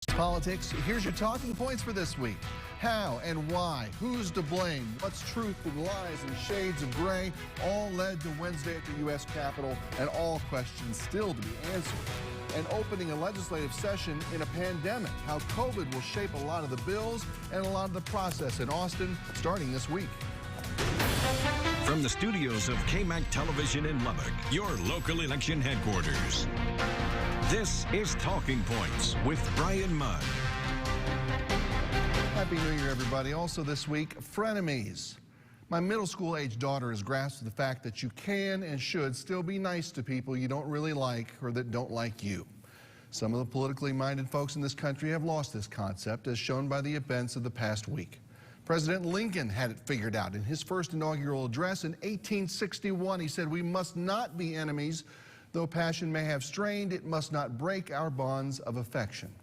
Politics. Here's your talking points for this week. How and why? Who's to blame? What's truth and lies and shades of gray? All led to Wednesday at the U.S. Capitol, and all questions still to be answered. And opening a legislative session in a pandemic. How COVID will shape a lot of the bills and a lot of the process in Austin starting this week. From the studios of KAMC Television in Lubbock, your local election headquarters. This is Talking Points with Bryan Mudd. Happy New Year, everybody. Also this week, frenemies. My middle school age daughter has grasped the fact that you can and should still be nice to people you don't really like or that don't like you. Some of the politically minded folks in this country have lost this concept, as shown by the events of the past week. President Lincoln had it figured out. In his first inaugural address in 1861, he said, "We must not be enemies. Though passion may have strained, it must not break our bonds of affection."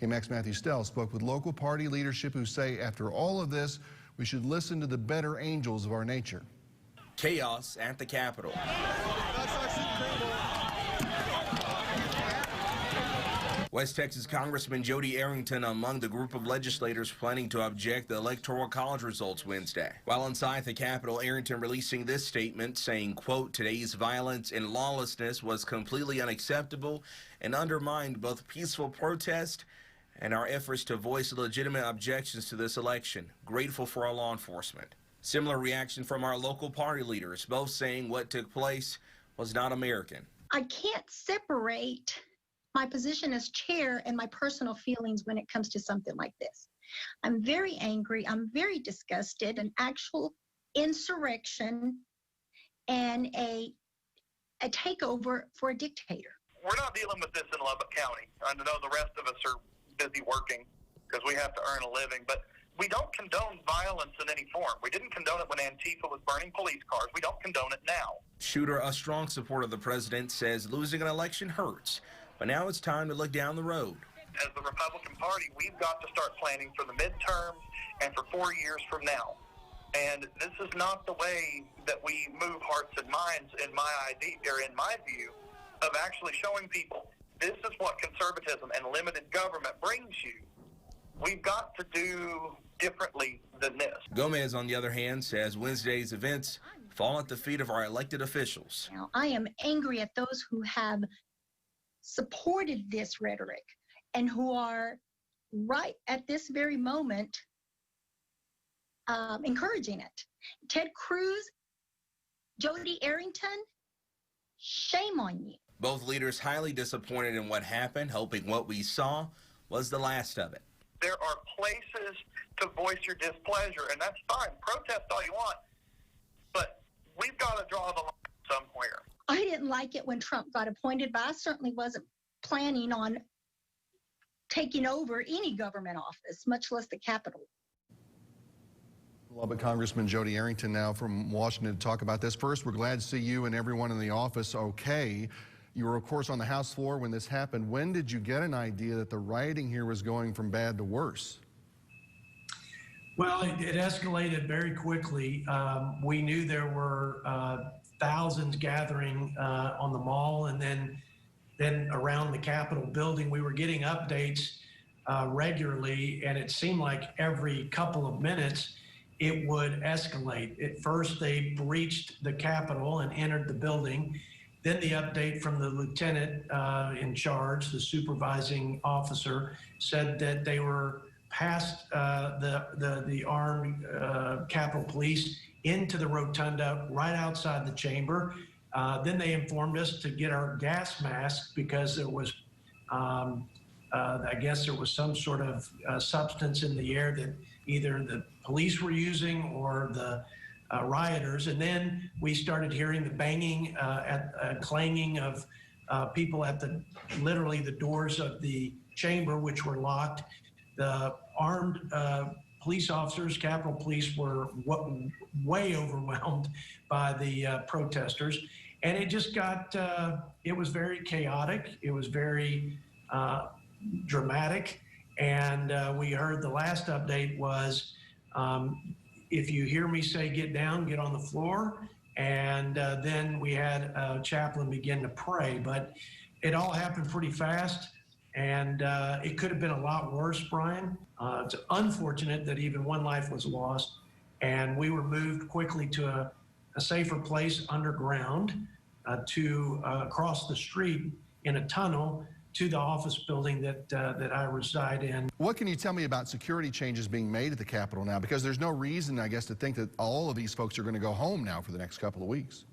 KAMC's Matthew Stell spoke with local party leadership who say after all of this, we should listen to the better angels of our nature. Chaos at the Capitol. West Texas Congressman Jody Arrington among the group of legislators planning to object the Electoral College results Wednesday. While inside the Capitol, Arrington releasing this statement saying, quote, "Today's violence and lawlessness was completely unacceptable and undermined both peaceful protest and our efforts to voice legitimate objections to this election. Grateful for our law enforcement." Similar reaction from our local party leaders, both saying what took place was not American. I can't separate my position as chair and my personal feelings when it comes to something like this. I'm very angry. I'm very disgusted. An actual insurrection and a takeover for a dictator. We're not dealing with this in Lubbock County. I know the rest of us are busy working because we have to earn a living, but we don't condone violence in any form. We didn't condone it when Antifa was burning police cars. We don't condone it now. Shooter, a strong supporter of the president, says losing an election hurts. But now it's time to look down the road. As the Republican Party, we've got to start planning for the midterms and for 4 years from now. And this is not the way that we move hearts and minds, in my view, of actually showing people this is what conservatism and limited government brings you. We've got to do differently than this. Gomez, on the other hand, says Wednesday's events fall at the feet of our elected officials. Now, I am angry at those who have supported this rhetoric and who are right at this very moment encouraging it. Ted Cruz, Jody Arrington, shame on you. Both leaders highly disappointed in what happened, hoping what we saw was the last of it. There are places to voice your displeasure, and that's fine. Protest all you want, but we've got to draw the line somewhere. I didn't like it when Trump got appointed, but I certainly wasn't planning on taking over any government office, much less the Capitol. Lubbock Congressman Jody Arrington now from Washington to talk about this. First, we're glad to see you and everyone in the office okay. You were, of course, on the House floor when this happened. When did you get an idea that the rioting here was going from bad to worse? Well, it escalated very quickly. We knew there were thousands gathering on the mall, and then around the Capitol building. We were getting updates regularly, and it seemed like every couple of minutes it would escalate. At first, they breached the Capitol and entered the building. Then the update from the lieutenant in charge, the supervising officer, said that they were past the armed Capitol Police into the rotunda right outside the chamber. Then they informed us to get our gas masks because there was, I guess there was some sort of substance in the air that either the police were using or the rioters. And then we started hearing the banging, clanging of people at literally the doors of the chamber, which were locked. The armed police officers, Capitol Police, were way overwhelmed by the protesters. And it just got, it was very chaotic. It was very dramatic. And we heard the last update was, if you hear me say get down, get on the floor. And then we had a chaplain begin to pray. But it all happened pretty fast. And it could have been a lot worse, Brian. It's unfortunate that even one life was lost. And we were moved quickly to a safer place underground to across the street in a tunnel to the office building that I reside in. What can you tell me about security changes being made at the Capitol now? Because there's no reason, I guess, to think that all of these folks are going to go home now for the next couple of weeks.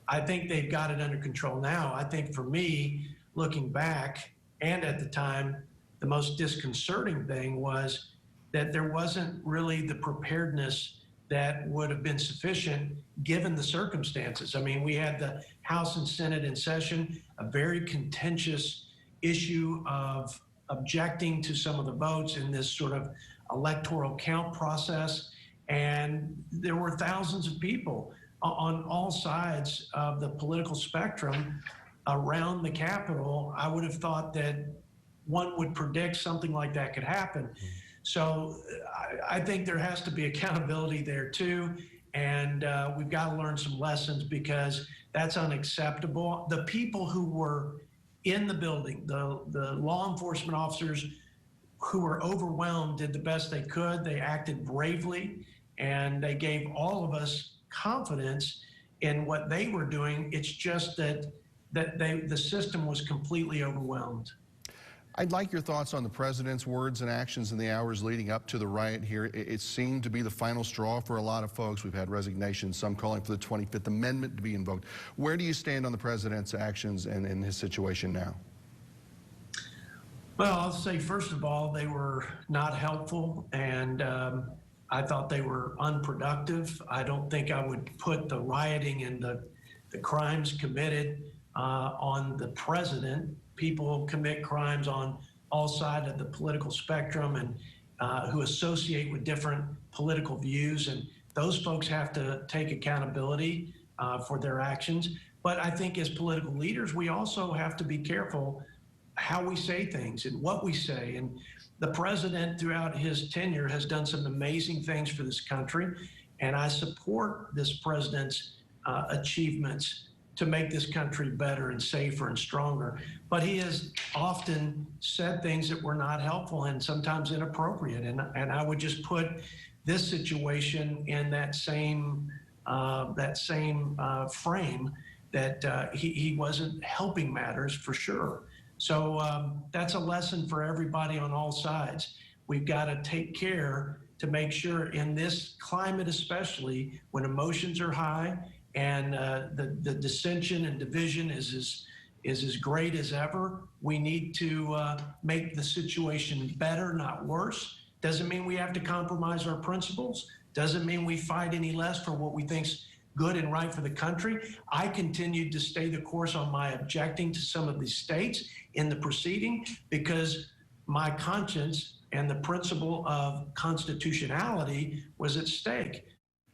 I think they've got it under control now. I think for me, looking back, and at the time, the most disconcerting thing was that there wasn't really the preparedness that would have been sufficient given the circumstances. I mean, we had the House and Senate in session, a very contentious issue of objecting to some of the votes in this sort of electoral count process. And there were thousands of people on all sides of the political spectrum around the Capitol. I would have thought that one would predict something like that could happen. So I think there has to be accountability there too. And we've got to learn some lessons because that's unacceptable. The people who were in the building, the law enforcement officers who were overwhelmed did the best they could. They acted bravely and they gave all of us confidence in what they were doing. It's just that the system was completely overwhelmed. I'd like your thoughts on the president's words and actions in the hours leading up to the riot here. It seemed to be the final straw for a lot of folks. We've had resignations, some calling for the 25th Amendment to be invoked. Where do you stand on the president's actions and in his situation now? Well, I'll say, first of all, they were not helpful, and I thought they were unproductive. I don't think I would put the rioting and the crimes committed on the president. People commit crimes on all sides of the political spectrum and who associate with different political views. And those folks have to take accountability for their actions. But I think as political leaders, we also have to be careful how we say things and what we say. And the president throughout his tenure has done some amazing things for this country. And I support this president's achievements to make this country better and safer and stronger. But he has often said things that were not helpful and sometimes inappropriate. And I would just put this situation in that same frame that he wasn't helping matters for sure. So that's a lesson for everybody on all sides. We've got to take care to make sure in this climate, especially when emotions are high, and the dissension and division is as great as ever. We need to make the situation better, not worse. Doesn't mean we have to compromise our principles. Doesn't mean we fight any less for what we think's good and right for the country. I continued to stay the course on my objecting to some of these states in the proceeding because my conscience and the principle of constitutionality was at stake.